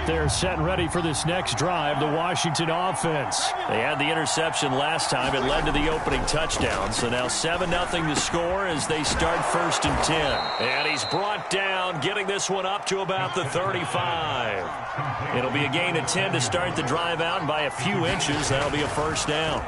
Out there set and ready for this next drive, the Washington offense. They had the interception last time. It led to the opening touchdown. So now 7-0 to score as they start 1st and 10. And he's brought down, getting this one up to about the 35. It'll be a gain of 10 to start the drive out, and by a few inches, that'll be a 1st down.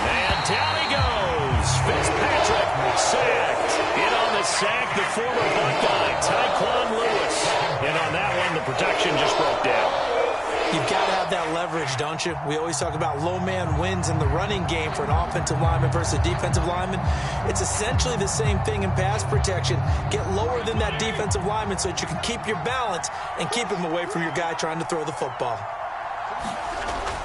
And down he goes. Fitzpatrick sacked. In on the sack, the former Buckeye, Tyquan Lewis. And on that one, the protection just broke down. You've got to have that leverage, don't you? We always talk about low man wins in the running game for an offensive lineman versus a defensive lineman. It's essentially the same thing in pass protection. Get lower than that defensive lineman so that you can keep your balance and keep him away from your guy trying to throw the football.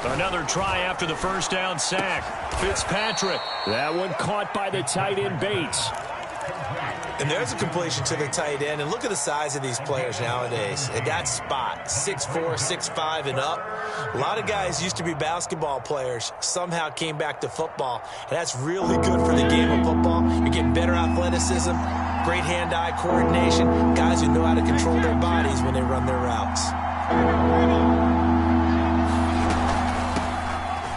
Another try after the 1st down sack. Fitzpatrick. That one caught by the tight end Bates. And there's a completion to the tight end. And look at the size of these players nowadays. At that spot, 6'4", 6'5", and up. A lot of guys used to be basketball players, somehow came back to football. And that's really good for the game of football. You're getting better athleticism, great hand-eye coordination, guys who know how to control their bodies when they run their routes.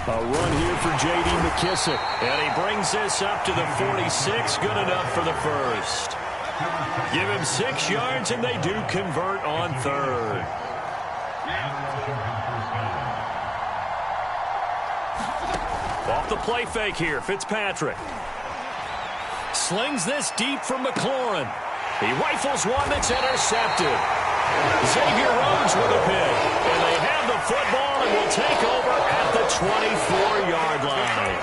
A run here for J.D. McKissick. And he brings this up to the 46. Good enough for the 1st. Give him 6 yards, and they do convert on 3rd. Off the play fake here, Fitzpatrick. Slings this deep from McLaurin. He rifles one that's intercepted. Xavier Rhodes with a pick. And they have the football and will take over at the 24-yard line.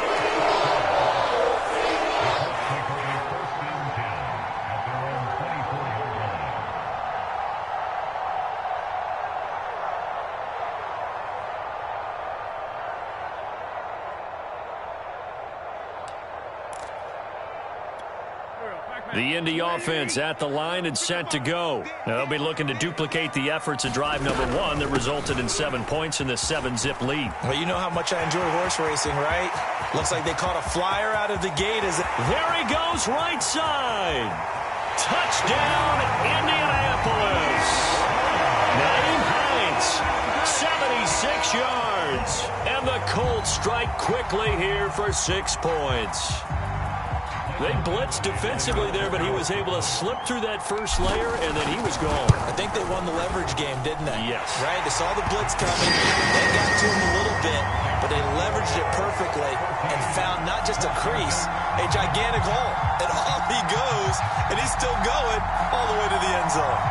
The Indy offense at the line and set to go. Now they'll be looking to duplicate the efforts of drive number 1 that resulted in 7 points in the 7-zip lead. Well, you know how much I enjoy horse racing, right? Looks like they caught a flyer out of the gate. There he goes, right side. Touchdown, Indianapolis. Naeem Hines, 76 yards. And the Colts strike quickly here for 6 points. They blitzed defensively there, but he was able to slip through that first layer, and then he was gone. I think they won the leverage game, didn't they? Yes. Right? They saw the blitz coming. They got to him a little bit, but they leveraged it perfectly and found not just a crease, a gigantic hole. And off he goes, and he's still going all the way to the end zone.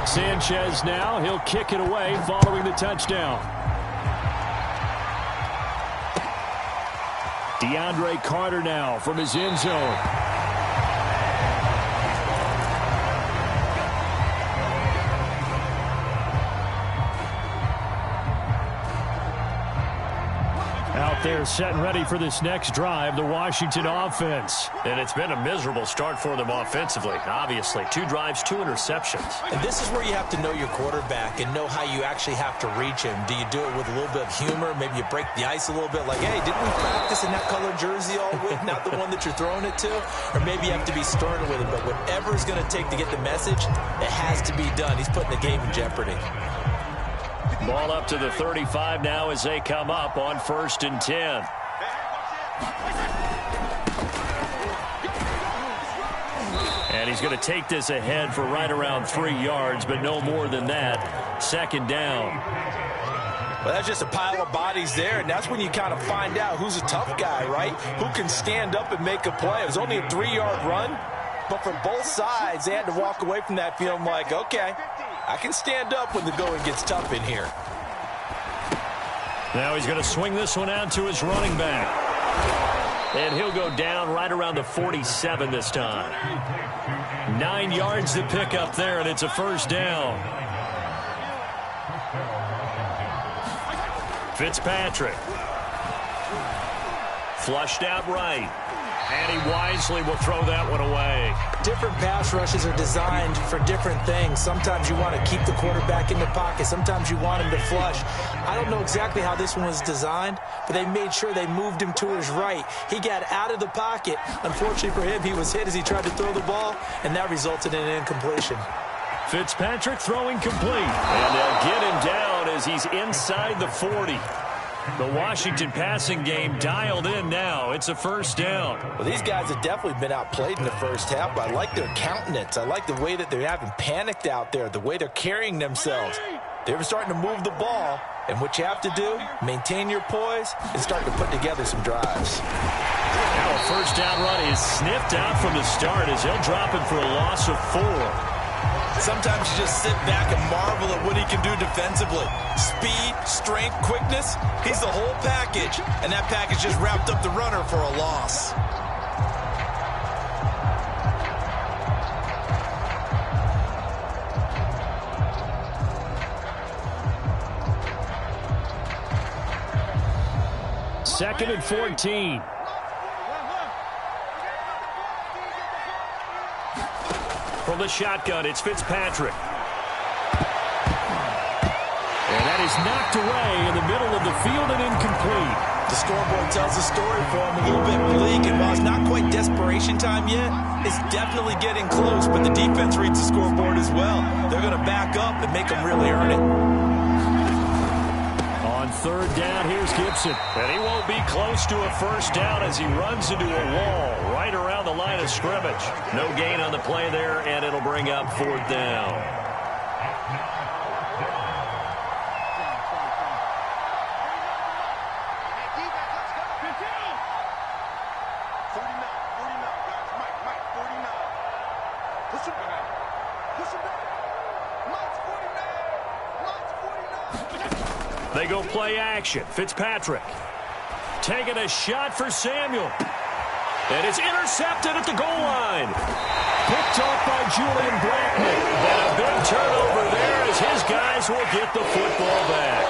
Sanchez now, he'll kick it away following the touchdown. DeAndre Carter now from his end zone. Out there set and ready for this next drive, the Washington offense. And it's been a miserable start for them offensively. Obviously, 2 drives, 2 interceptions. And this is where you have to know your quarterback and know how you actually have to reach him. Do you do it with a little bit of humor? Maybe you break the ice a little bit like, hey, didn't we practice in that colored jersey all week, not the one that you're throwing it to? Or maybe you have to be stern with him. But whatever it's going to take to get the message, it has to be done. He's putting the game in jeopardy. Ball up to the 35 now as they come up on 1st and 10. And he's going to take this ahead for right around 3 yards, but no more than that. 2nd down. Well, that's just a pile of bodies there, and that's when you kind of find out who's a tough guy, right? Who can stand up and make a play. It was only a 3-yard run, but for both sides, they had to walk away from that feeling like, okay, I can stand up when the going gets tough in here. Now he's going to swing this one out to his running back. And he'll go down right around the 47 this time. 9 yards to pick up there, and it's a 1st down. Fitzpatrick. Flushed out right. And he wisely will throw that one away. Different pass rushes are designed for different things. Sometimes you want to keep the quarterback in the pocket. Sometimes you want him to flush. I don't know exactly how this one was designed, but they made sure they moved him to his right. He got out of the pocket. Unfortunately for him, he was hit as he tried to throw the ball, and that resulted in an incompletion. Fitzpatrick throwing complete. And they'll get him down as he's inside the 40. The Washington passing game dialed in now. It's a first down. Well, these guys have definitely been outplayed in the first half, but I like their countenance. I like the way that they haven't panicked out there, the way they're carrying themselves. They're starting to move the ball, and what you have to do, maintain your poise and start to put together some drives. Now a first down run is sniffed out from the start as he'll drop him for a loss of 4. Sometimes you just sit back and marvel at what he can do defensively. Speed, strength, quickness, he's the whole package. And that package just wrapped up the runner for a loss. Second and 14. From the shotgun, it's Fitzpatrick. And that is knocked away in the middle of the field and incomplete. The scoreboard tells the story for him, a little bit bleak, and while it's not quite desperation time yet, it's definitely getting close, but the defense reads the scoreboard as well. They're going to back up and make them really earn it. On third down, here's Gibson. And he won't be close to a first down as he runs into a wall right around the line of scrimmage. No gain on the play there, and it'll bring up fourth down. They go play action. Fitzpatrick taking a shot for Samuel. And it's intercepted at the goal line. Picked off by Julian Blackman. And a big turnover there as his guys will get the football back.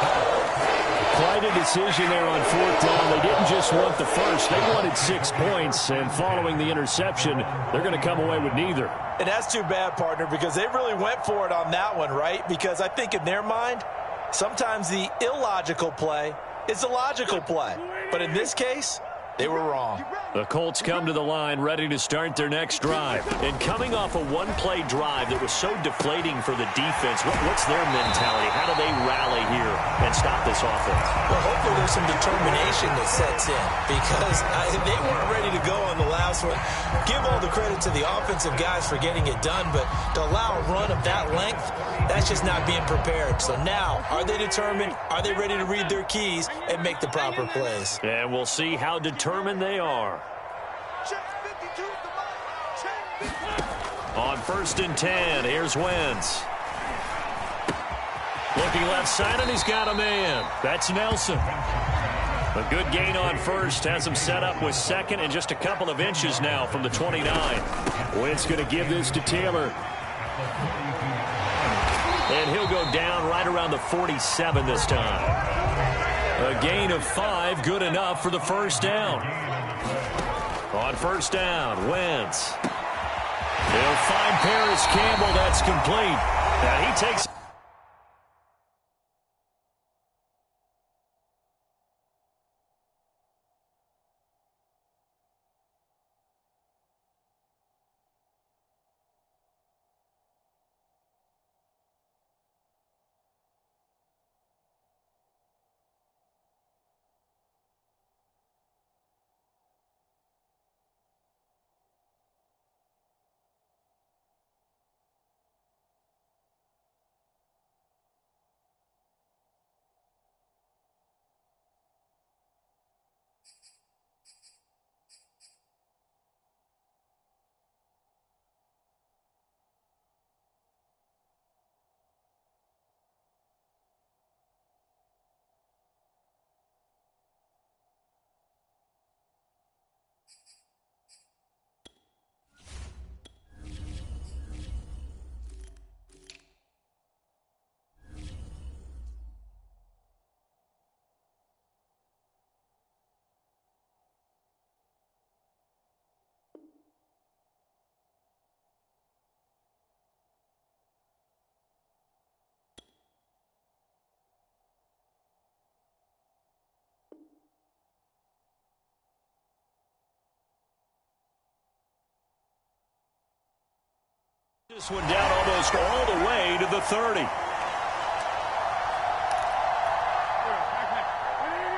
Quite a decision there on fourth down. They didn't just want the first. They wanted 6 points. And following the interception, they're going to come away with neither. And that's too bad, partner, because they really went for it on that one, right? Because I think in their mind, sometimes the illogical play is the logical play. But in this case, they were wrong. The Colts come to the line ready to start their next drive. And coming off a one-play drive that was so deflating for the defense, what's their mentality? How do they rally here and stop this offense? Well, hopefully there's some determination that sets in because they weren't ready to go on the last one. Give all the credit to the offensive guys for getting it done, but to allow a run of that length, that's just not being prepared. So now, are they determined? Are they ready to read their keys and make the proper plays? And we'll see how determined they are. On first and 10, here's Wentz. Looking left side, and he's got a man. That's Nelson. A good gain on first has him set up with second and just a couple of inches now from the 29. Wentz going to give this to Taylor. And he'll go down right around the 47 this time. A gain of 5, good enough for the first down. On first down, Wentz. He'll find Paris Campbell. That's complete. And he takes This one down almost all the way to the 30.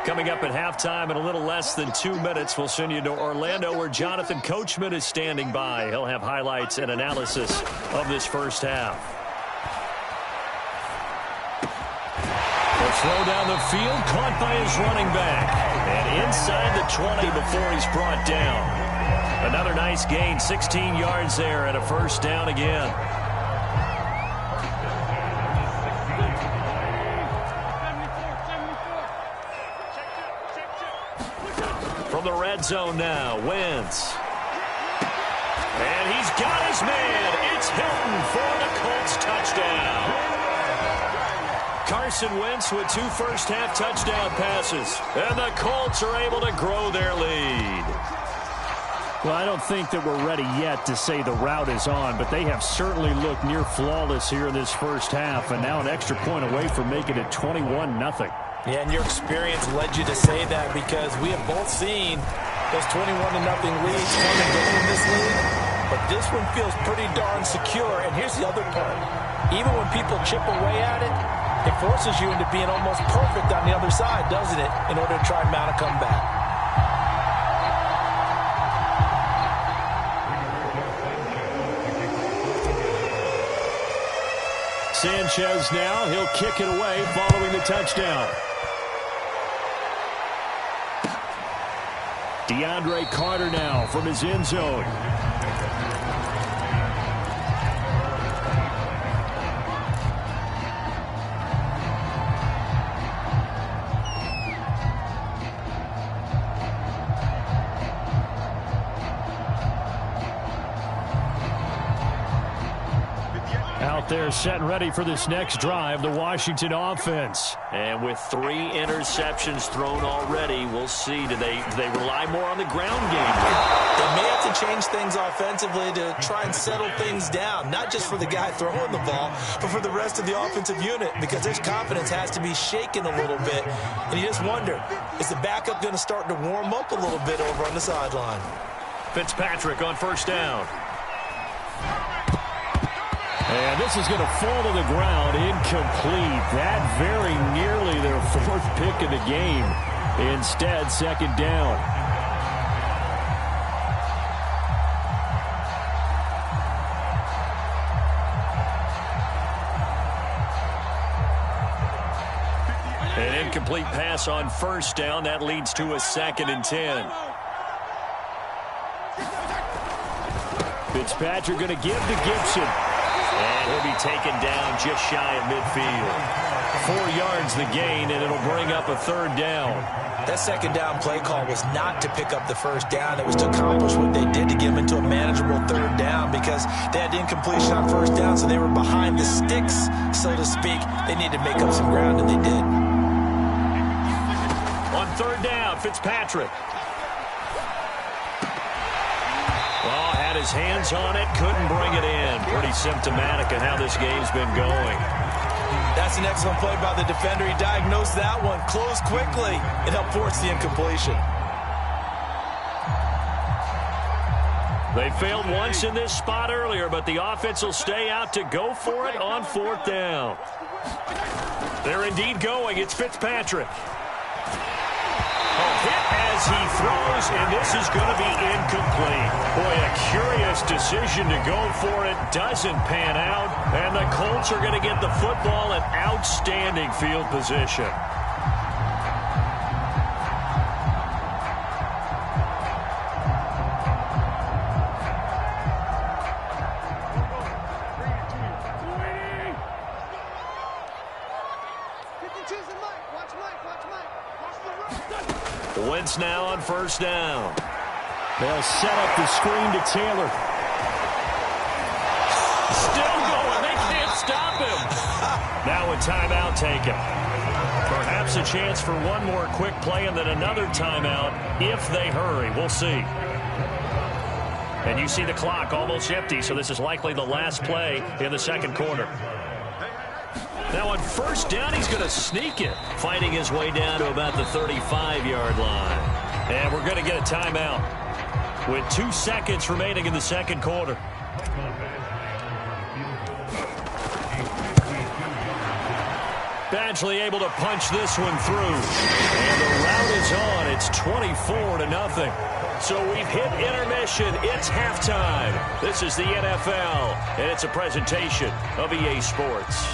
Coming up at halftime in a little less than 2 minutes, we'll send you to Orlando where Jonathan Coachman is standing by. He'll have highlights and analysis of this first half. The throw down the field, caught by his running back. And inside the 20 before he's brought down. Another nice gain, 16 yards there and a first down again. From the red zone now, Wentz. And he's got his man. It's Hilton for the Colts touchdown. Carson Wentz with 2 first-half touchdown passes. And the Colts are able to grow their lead. Well, I don't think that we're ready yet to say the route is on, but they have certainly looked near flawless here in this first half, and now an extra point away from making it 21-0. Yeah, and your experience led you to say that because we have both seen those 21-0 leads come and go in this league, but this one feels pretty darn secure. And here's the other part. Even when people chip away at it, it forces you into being almost perfect on the other side, doesn't it, in order to try and mount a comeback. Sanchez now, he'll kick it away following the touchdown. DeAndre Carter now from his end zone. Out there set and ready for this next drive, the Washington offense. And with 3 interceptions thrown already, we'll see. Do they rely more on the ground game? They may have to change things offensively to try and settle things down, not just for the guy throwing the ball, but for the rest of the offensive unit, because his confidence has to be shaken a little bit. And you just wonder, is the backup going to start to warm up a little bit over on the sideline? Fitzpatrick on first down. And this is going to fall to the ground, incomplete. That very nearly their 4th pick of the game. Instead, second down. An incomplete pass on first down. That leads to a 2nd and 10. Fitzpatrick going to give to Gibson. And he'll be taken down just shy of midfield. 4 yards the gain, and it'll bring up a 3rd down. That second down play call was not to pick up the first down. It was to accomplish what they did to get them into a manageable 3rd down because they had incompletion on first down, so they were behind the sticks, so to speak. They needed to make up some ground, and they did. On 3rd down, Fitzpatrick. Had his hands on it, couldn't bring it in. Pretty symptomatic of how this game's been going. That's an excellent play by the defender. He diagnosed that one, closed quickly, and helped force the incompletion. They failed once in this spot earlier, but the offense will stay out to go for it on 4th down. They're indeed going. It's Fitzpatrick. Hit as he throws, and this is going to be incomplete. Boy, a curious decision to go for it. Doesn't pan out, and the Colts are going to get the football in outstanding field position. Wentz now on first down. They'll set up the screen to Taylor. Still going. They can't stop him. Now a timeout taken. Perhaps a chance for one more quick play and then another timeout if they hurry. We'll see. And you see the clock almost empty, so this is likely the last play in the second quarter. Now on first down, he's going to sneak it, fighting his way down to about the 35-yard line. And we're going to get a timeout with 2 seconds remaining in the second quarter. Badgley able to punch this one through. And the rout is on. It's 24-0. So we've hit intermission. It's halftime. This is the NFL, and it's a presentation of EA Sports.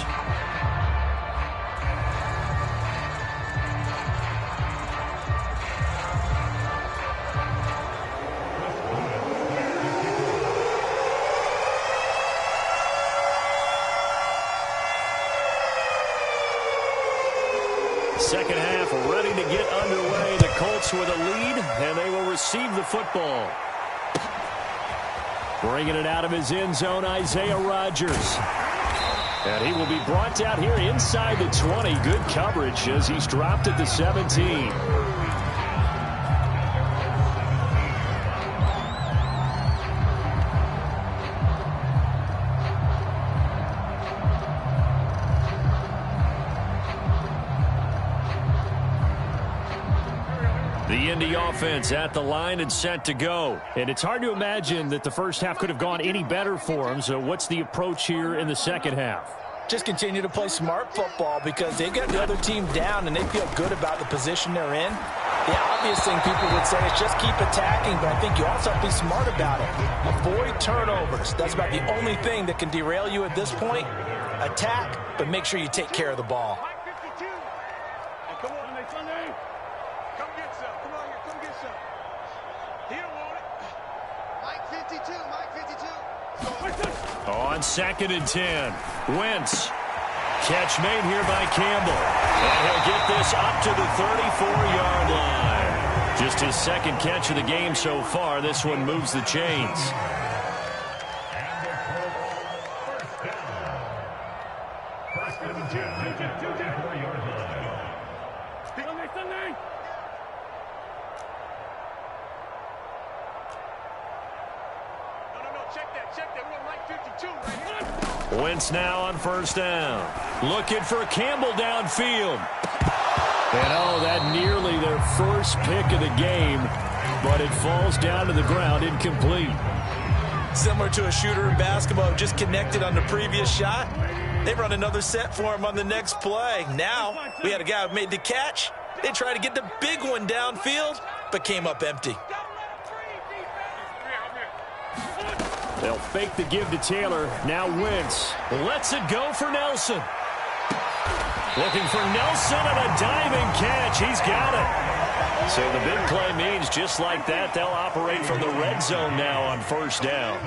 Second half ready to get underway. The Colts with a lead, and they will receive the football. Bringing it out of his end zone, Isaiah Rodgers. And he will be brought down here inside the 20. Good coverage as he's dropped at the 17. The Indy offense at the line and set to go. And it's hard to imagine that the first half could have gone any better for them. So what's the approach here in the second half? Just continue to play smart football because they've got the other team down and they feel good about the position they're in. The obvious thing people would say is just keep attacking, but I think you also have to be smart about it. Avoid turnovers. That's about the only thing that can derail you at this point. Attack, but make sure you take care of the ball. On 2nd and 10, Wentz. Catch made here by Campbell. And he'll get this up to the 34-yard line. Just his second catch of the game so far. This one moves the chains. Wentz now on first down. Looking for Campbell downfield. And oh, that nearly their first pick of the game, but it falls down to the ground incomplete. Similar to a shooter in basketball who just connected on the previous shot. They run another set for him on the next play. Now, we had a guy who made the catch. They tried to get the big one downfield, but came up empty. They'll fake the give to Taylor. Now Wentz lets it go for Nelson. Looking for Nelson and a diving catch. He's got it. So the big play means just like that, they'll operate from the red zone now on first down.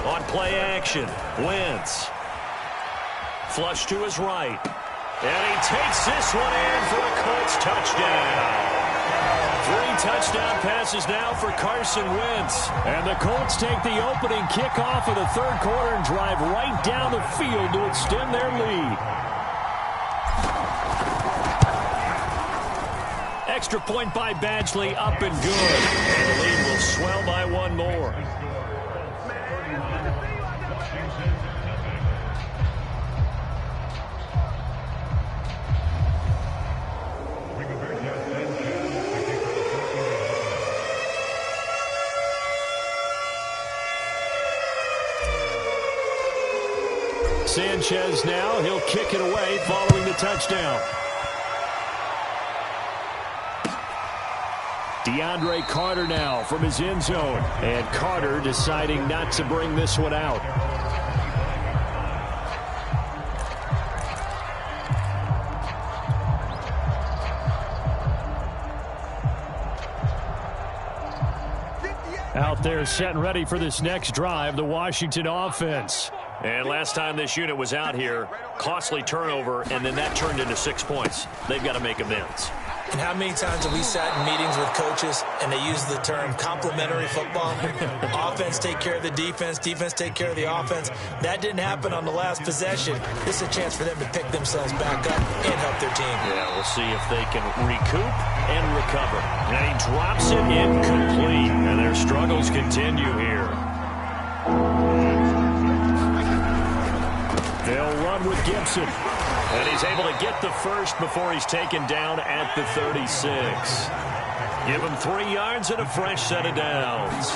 On play action, Wentz. Flush to his right. And he takes this one in for a Colts touchdown. 3 touchdown passes now for Carson Wentz. And the Colts take the opening kickoff of the third quarter and drive right down the field to extend their lead. Extra point by Badgley, up and good. And the lead will swell by one more. Sanchez now, he'll kick it away following the touchdown. DeAndre Carter now from his end zone. And Carter deciding not to bring this one out. Out there set and ready for this next drive, the Washington offense. And last time this unit was out here, costly turnover, and then that turned into 6 points. They've got to make amends. And how many times have we sat in meetings with coaches and they use the term complementary football? Offense take care of the defense, defense take care of the offense. That didn't happen on the last possession. This is a chance for them to pick themselves back up and help their team. Yeah, we'll see if they can recoup and recover. And he drops it incomplete, and their struggles continue here. They'll run with Gibson. And he's able to get the first before he's taken down at the 36. Give him 3 yards and a fresh set of downs.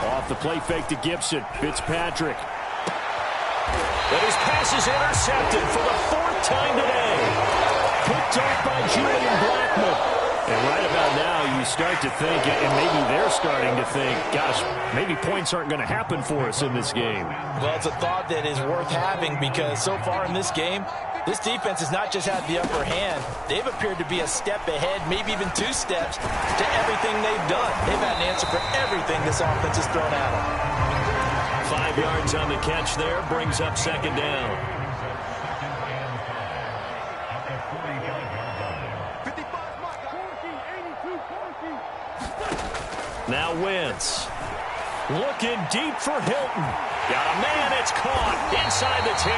Off the play fake to Gibson. Fitzpatrick. But his pass is intercepted for the 4th time today. Picked off by Julian Blackmon. And right about now, you start to think, and maybe they're starting to think, gosh, maybe points aren't going to happen for us in this game. Well, it's a thought that is worth having because so far in this game, this defense has not just had the upper hand. They've appeared to be a step ahead, maybe even 2 steps to everything they've done. They've had an answer for everything this offense has thrown at them. 5 yards on the catch there, brings up second down. Now Wentz. Looking deep for Hilton. Got a man, it's caught inside the 10.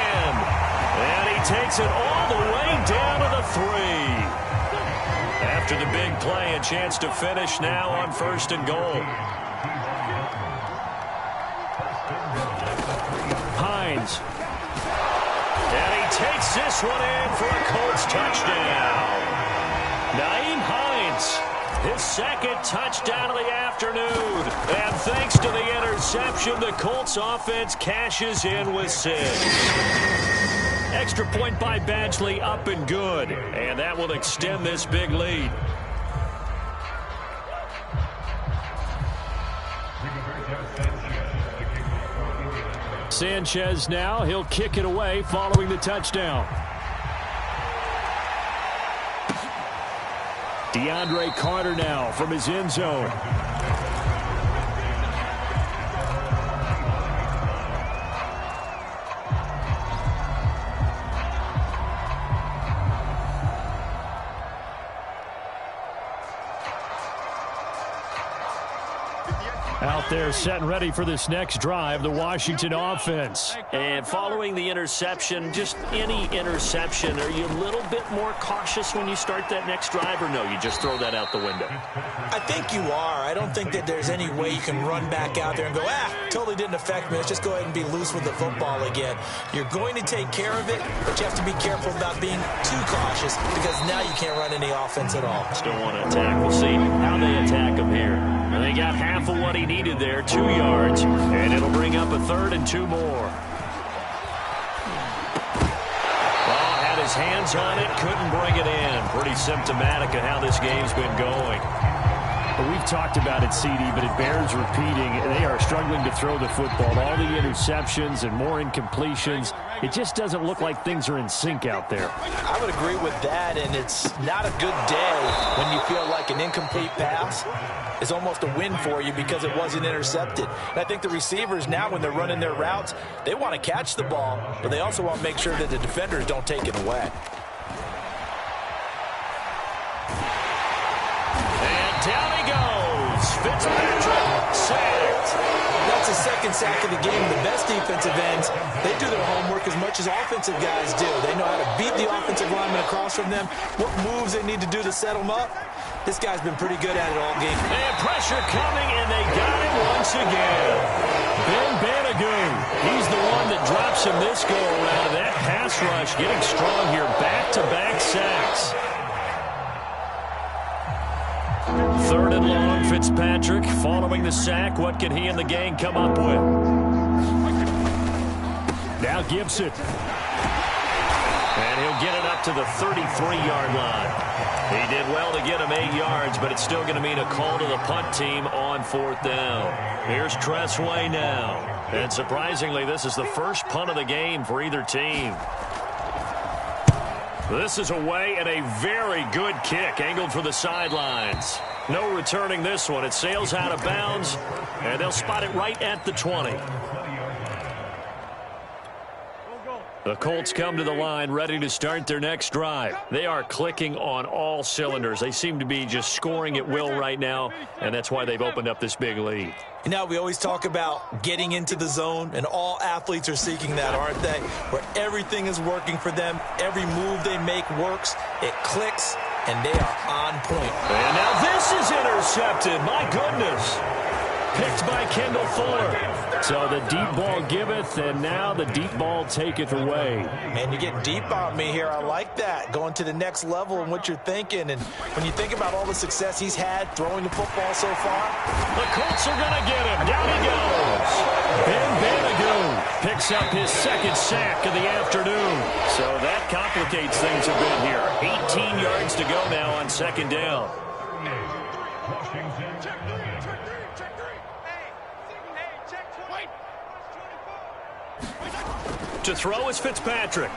And he takes it all the way down to the 3. After the big play, a chance to finish now on 1st and goal. Hines. And he takes this one in for a Colts touchdown. Nyheim Hines. His 2nd touchdown of the afternoon. And thanks to the interception, the Colts offense cashes in with 6. Extra point by Badgley, up and good. And that will extend this big lead. Sanchez now, he'll kick it away following the touchdown. DeAndre Carter now from his end zone. Out there set and ready for this next drive, the Washington offense. And following the interception, just any interception, are you a little bit more cautious when you start that next drive, or no, you just throw that out the window? I think you are. I don't think that there's any way you can run back out there and go, totally didn't affect me. Let's just go ahead and be loose with the football again. You're going to take care of it, but you have to be careful about being too cautious because now you can't run any offense at all. Still want to attack. We'll see how they attack him here. And they got half of what he needed there, 2 yards, and it'll bring up a 3rd and 2 more. Ball had his hands on it, couldn't bring it in. Pretty symptomatic of how this game's been going. We've talked about it, CD, but it bears repeating. They are struggling to throw the football. All the interceptions and more incompletions. It just doesn't look like things are in sync out there. I would agree with that, and it's not a good day when you feel like an incomplete pass is almost a win for you because it wasn't intercepted. And I think the receivers now, when they're running their routes, they want to catch the ball, but they also want to make sure that the defenders don't take it away. Down he goes. Fitzpatrick sacked. That's the 2nd sack of the game. The best defensive ends, they do their homework as much as offensive guys do. They know how to beat the offensive lineman across from them, what moves they need to do to set them up. This guy's been pretty good at it all game. And pressure coming, and they got him once again. Ben Banogu, he's the one that drops him this go-around. That pass rush getting strong here. Back-to-back sacks. 3rd and long, Fitzpatrick following the sack. What can he and the gang come up with? Now Gibson. And he'll get it up to the 33-yard line. He did well to get him 8 yards, but it's still going to mean a call to the punt team on 4th down. Here's Tressway now. And surprisingly, this is the first punt of the game for either team. This is away and a very good kick angled for the sidelines. No returning this one. It sails out of bounds, and they'll spot it right at the 20. The Colts come to the line ready to start their next drive. They are clicking on all cylinders. They seem to be just scoring at will right now, and that's why they've opened up this big lead. You know, we always talk about getting into the zone, and all athletes are seeking that, aren't they? Where everything is working for them. Every move they make works. It clicks, and they are on point. And now this is intercepted. My goodness. Picked by Kendall Fuller. So the deep ball giveth, and now the deep ball taketh away. Man, you're getting deep on me here. I like that. Going to the next level in what you're thinking. And when you think about all the success he's had throwing the football so far. The Colts are going to get him. Down he goes. Ben Banogu picks up his second sack of the afternoon. So that complicates things a bit here. 18 yards to go now on second down. To throw is Fitzpatrick.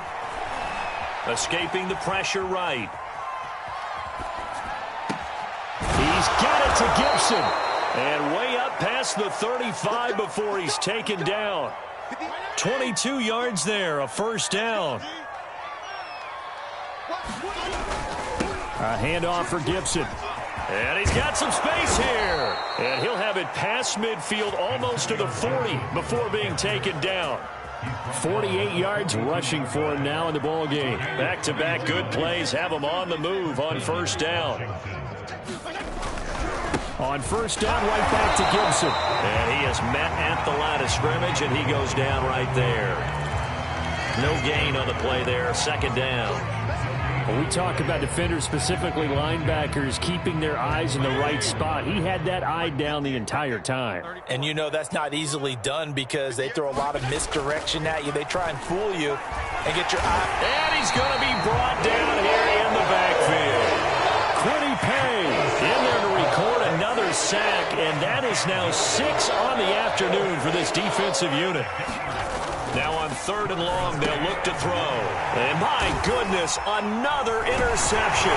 Escaping the pressure right. He's got it to Gibson. And way up past the 35 before he's taken down. 22 yards there, a first down. A handoff for Gibson. And he's got some space here. And he'll have it past midfield almost to the 40 before being taken down. 48 yards rushing for him now in the ball game. Back-to-back good plays have him on the move on first down. On first down, right back to Gibson. And he is met at the line of scrimmage, and he goes down right there. No gain on the play there, second down. When we talk about defenders, specifically linebackers, keeping their eyes in the right spot, he had that eye down the entire time. And you know that's not easily done because they throw a lot of misdirection at you. They try and fool you and get your eye. And he's going to be brought down here in the backfield. Quiddy Pay in there to record another sack, and that is now 6 on the afternoon for this defensive unit. Now on third and long, they'll look to throw. And my goodness, another interception.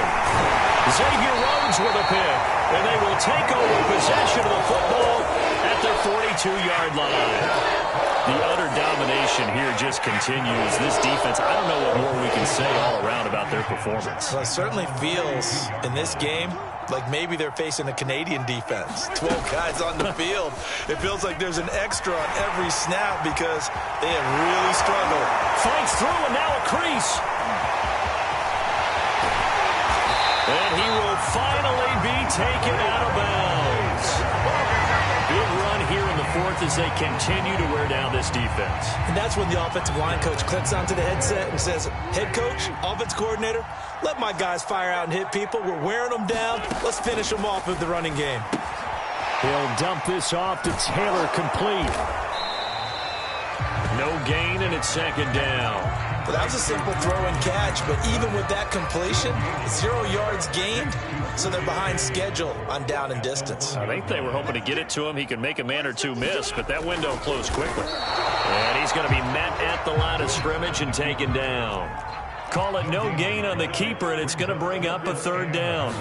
Xavier Rhodes with a pick. And they will take over possession of the football at their 42-yard line. The utter domination here just continues. This defense, I don't know what more we can say all around about their performance. Well, it certainly feels in this game like maybe they're facing a Canadian defense. 12 guys on the field. It feels like there's an extra on every snap because they have really struggled. Fights through, and now a crease. And he will finally be taken out of bounds. Big run here in the fourth as they continue to wear down this defense. And that's when the offensive line coach clicks onto the headset and says, head coach, offense coordinator, let my guys fire out and hit people. We're wearing them down. Let's finish them off with the running game. He'll dump this off to Taylor, complete. No gain, and it's second down. Well, that was a simple throw and catch, but even with that completion, 0 yards gained, so they're behind schedule on down and distance. I think they were hoping to get it to him. He could make a man or two miss, but that window closed quickly. And he's going to be met at the line of scrimmage and taken down. Call it no gain on the keeper, and it's going to bring up a third down.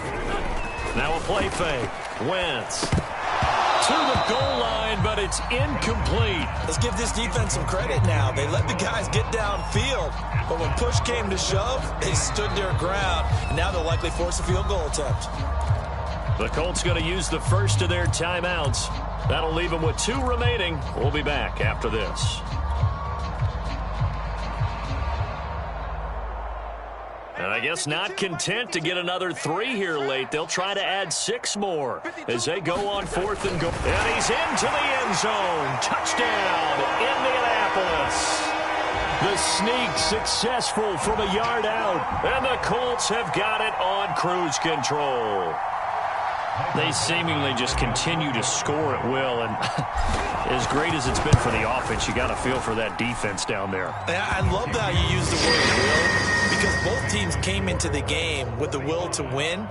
Now a play fake. Wentz to the goal line, but it's incomplete. Let's give this defense some credit now. They let the guys get downfield, but when push came to shove, they stood their ground. And now they'll likely force a field goal attempt. The Colts going to use the first of their timeouts. That'll leave them with 2 remaining. We'll be back after this. And I guess not content to get another 3 here late. They'll try to add 6 more as they go on fourth and goal. And he's into the end zone. Touchdown, Indianapolis. The sneak successful from a yard out. And the Colts have got it on cruise control. They seemingly just continue to score at will, and as great as it's been for the offense, you got to feel for that defense down there. I love how you use the word will, because both teams came into the game with the will to win,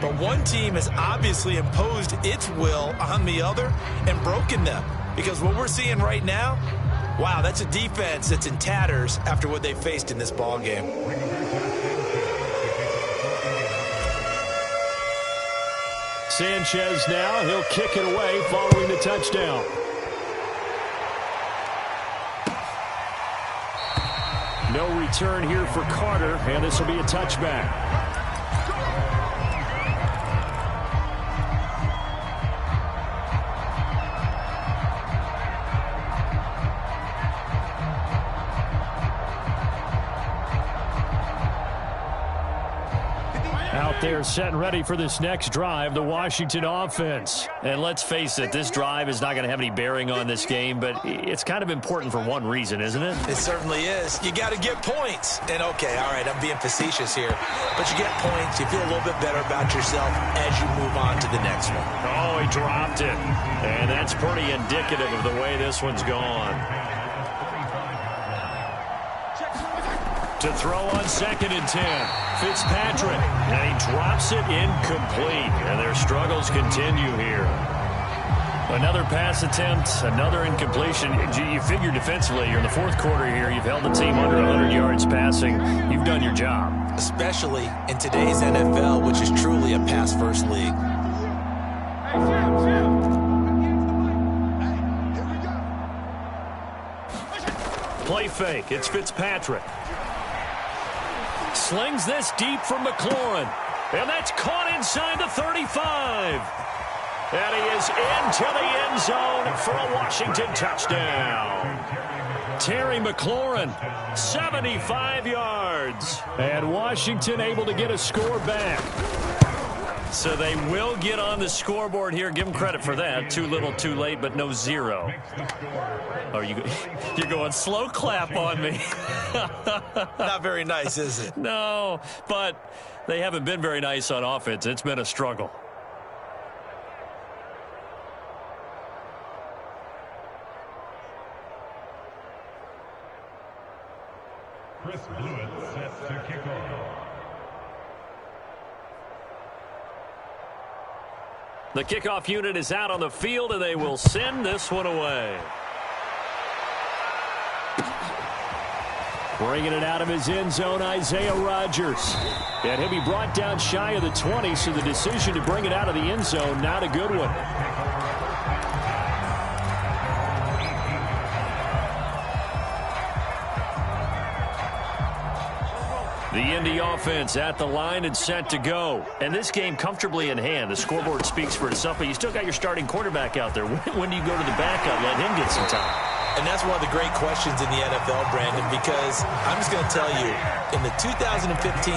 but one team has obviously imposed its will on the other and broken them, because what we're seeing right now, wow, that's a defense that's in tatters after what they faced in this ball game. Sanchez now, he'll kick it away following the touchdown. No return here for Carter, and this will be a touchback. Out Out there set and ready for this next drive, the Washington offense. And let's face it, this drive is not going to have any bearing on this game, but it's kind of important for one reason, isn't it? It certainly is. You got to get points. And, okay, all right, I'm being facetious here. But you get points. You feel a little bit better about yourself as you move on to the next one. Oh, he dropped it. And that's pretty indicative of the way this one's gone. To throw on 2nd and 10. Fitzpatrick. And he drops it incomplete. And their struggles continue here. Another pass attempt, another incompletion. You figure defensively, you're in the fourth quarter here. You've held the team under 100 yards passing. You've done your job. Especially in today's NFL, which is truly a pass-first league. Play fake. It's Fitzpatrick. Slings this deep from McLaurin. And that's caught inside the 35. And he is into the end zone for a Washington touchdown. Terry McLaurin, 75 yards. And Washington able to get a score back. So they will get on the scoreboard here. Give them credit for that. Too little, too late, but no zero. Oh, you're going slow clap on me. Not very nice, is it? No, but they haven't been very nice on offense. It's been a struggle. Chris Blewett sets to kick off. The kickoff unit is out on the field, and they will send this one away. Bringing it out of his end zone, Isaiah Rodgers. And he'll be brought down shy of the 20, so the decision to bring it out of the end zone, not a good one. The Indy offense at the line and set to go. And this game comfortably in hand. The scoreboard speaks for itself, but you still got your starting quarterback out there. When do you go to the backup, let him get some time? And that's one of the great questions in the NFL, Brandon, because I'm just going to tell you, in the 2015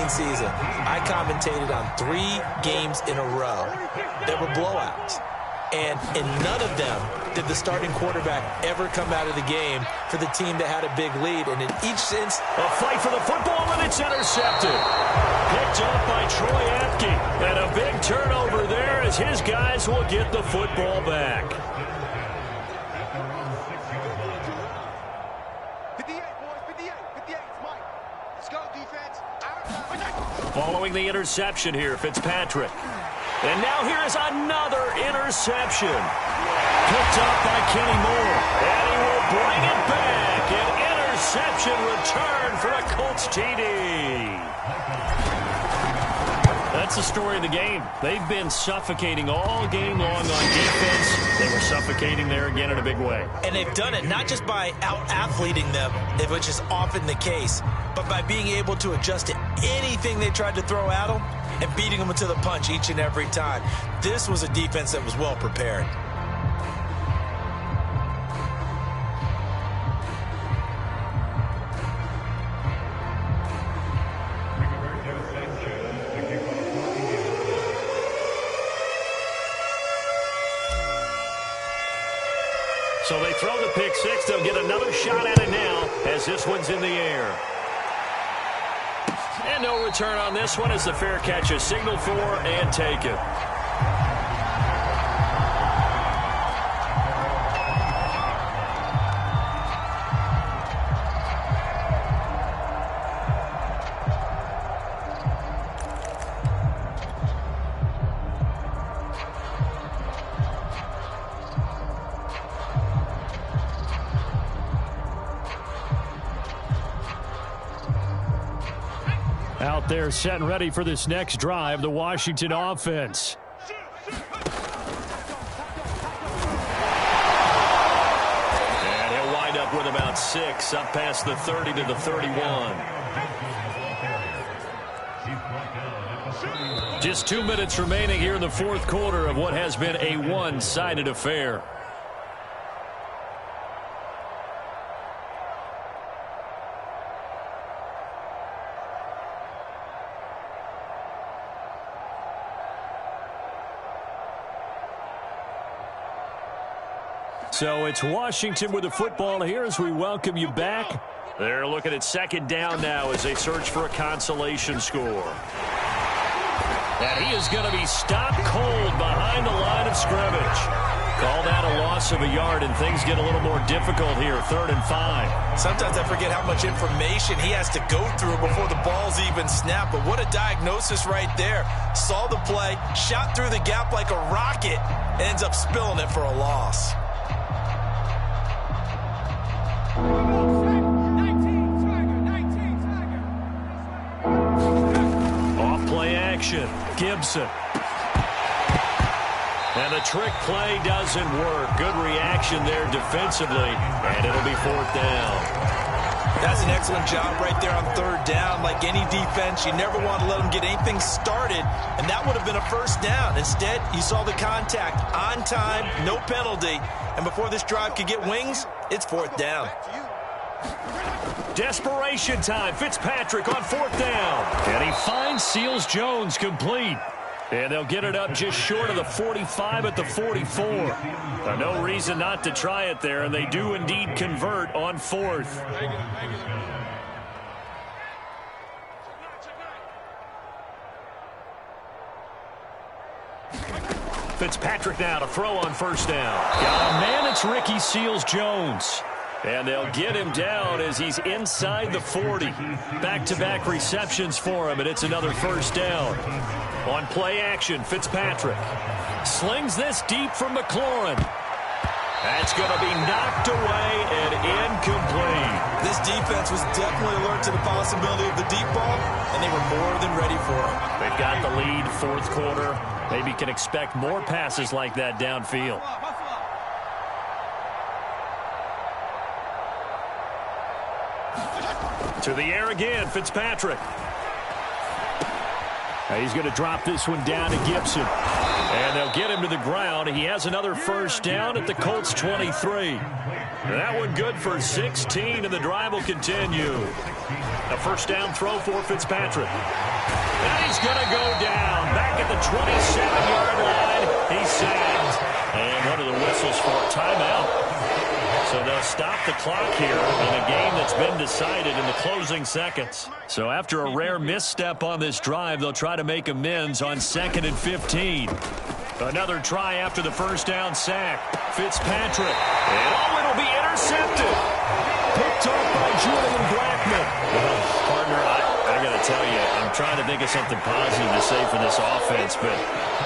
season, I commentated on 3 games in a row that were blowouts. And in none of them did the starting quarterback ever come out of the game for the team that had a big lead. And in each sense, a fight for the football, and it's intercepted. Picked up by Troy Apke. And a big turnover there as his guys will get the football back. 58, boys, 58, 58, Mike. Let's go, defense. Following the interception here, Fitzpatrick. And now here is another interception. Picked up by Kenny Moore. And he will bring it back. An interception return for a Colts TD. That's the story of the game. They've been suffocating all game long on defense. They were suffocating there again in a big way. And they've done it not just by out-athleting them, which is often the case, but by being able to adjust to anything they tried to throw at them and beating them to the punch each and every time. This was a defense that was well prepared. So they throw the pick six. They'll get another shot at it now as this one's in the air. And no return on this one as the fair catch is signaled for and taken. Out there set and ready for this next drive, the Washington offense. And he'll wind up with about 6, up past the 30 to the 31. Just 2 minutes remaining here in the fourth quarter of what has been a one-sided affair. So it's Washington with the football here as we welcome you back. They're looking at second down now as they search for a consolation score. And he is going to be stopped cold behind the line of scrimmage. Call that a loss of a yard, and things get a little more difficult here, 3rd and 5. Sometimes I forget how much information he has to go through before the ball's even snapped. But what a diagnosis right there. Saw the play, shot through the gap like a rocket, and ends up spilling it for a loss. Off play action, Gibson. And the trick play doesn't work. Good reaction there defensively, and it'll be 4th down. That's an excellent job right there on 3rd down. Like any defense, you never want to let them get anything started, and that would have been a 1st down. Instead, you saw the contact on time, no penalty, and before this drive could get wings, it's 4th down. Desperation time. Fitzpatrick on 4th down. And he finds Seals-Jones complete. And they'll get it up just short of the 45 at the 44. No reason not to try it there, and they do indeed convert on 4th. Fitzpatrick now to throw on 1st down. Got a man, it's Ricky Seals-Jones. And they'll get him down as he's inside the 40. Back-to-back receptions for him, and it's another 1st down. On play action, Fitzpatrick slings this deep from McLaurin. That's going to be knocked away and incomplete. This defense was definitely alert to the possibility of the deep ball, and they were more than ready for it. They've got the lead, 4th quarter. Maybe can expect more passes like that downfield. To the air again, Fitzpatrick. He's going to drop this one down to Gibson. And they'll get him to the ground. He has another 1st down at the Colts 23. That one good for 16, and the drive will continue. A 1st down throw for Fitzpatrick. And he's going to go down. Back at the 27-yard line. He's sacked. And one of the whistles for a timeout. So they'll stop the clock here in a game that's been decided in the closing seconds. So after a rare misstep on this drive, they'll try to make amends on 2nd and 15. Another try after the 1st down sack. Fitzpatrick. And it'll be intercepted. Picked off by Julian Blackmon. Well, partner, I got to tell you, I'm trying to think of something positive to say for this offense, but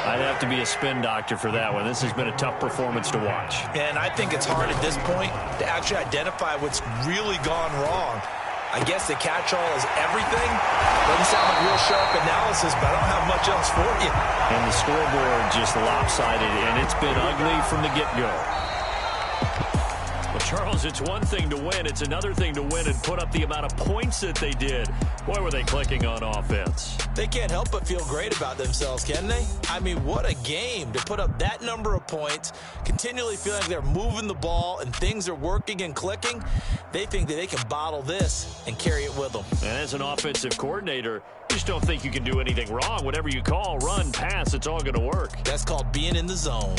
I'd have to be a spin doctor for that one. This has been a tough performance to watch. And I think it's hard at this point to actually identify what's really gone wrong. I guess the catch-all is everything. Doesn't sound like real sharp analysis, but I don't have much else for you. And the scoreboard just lopsided, and it's been ugly from the get-go. Well, Charles, it's one thing to win. It's another thing to win and put up the amount of points that they did. Boy, were they clicking on offense. They can't help but feel great about themselves, can they? I mean, what a game to put up that number of points, continually feeling like they're moving the ball and things are working and clicking. They think that they can bottle this and carry it with them. And as an offensive coordinator, you just don't think you can do anything wrong. Whatever you call, run, pass, it's all going to work. That's called being in the zone.